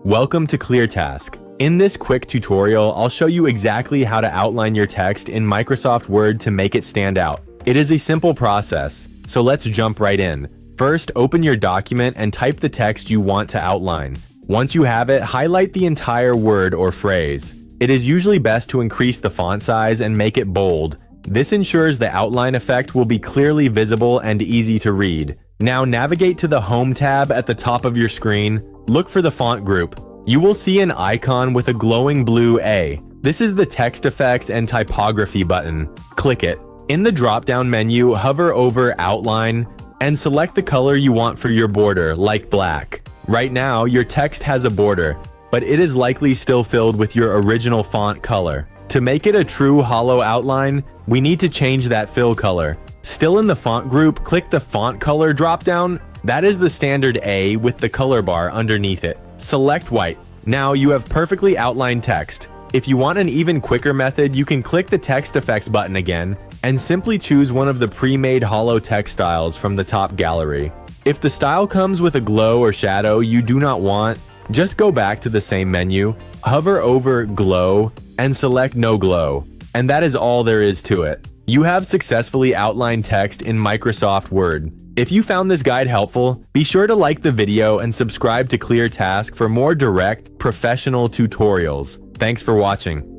Welcome to ClearTask. In this quick tutorial, I'll show you exactly how to outline your text in Microsoft Word to make it stand out. It is a simple process, so let's jump right in. First, open your document and type the text you want to outline. Once you have it, highlight the entire word or phrase. It is usually best to increase the font size and make it bold. This ensures the outline effect will be clearly visible and easy to read. Now navigate to the Home tab at the top of your screen. Look for the font group. You will see an icon with a glowing blue A. This is the Text Effects and Typography button. Click it. In the drop-down menu, hover over Outline and select the color you want for your border, like black. Right now, your text has a border, but it is likely still filled with your original font color. To make it a true hollow outline, we need to change that fill color. Still in the font group, click the Font Color drop-down. That is the standard A with the color bar underneath it. Select white. Now you have perfectly outlined text. If you want an even quicker method, you can click the Text Effects button again and simply choose one of the pre-made hollow text styles from the top gallery. If the style comes with a glow or shadow you do not want, just go back to the same menu, hover over Glow, and select No Glow. And that is all there is to it. You have successfully outlined text in Microsoft Word. If you found this guide helpful, be sure to like the video and subscribe to ClearTask for more direct, professional tutorials. Thanks for watching.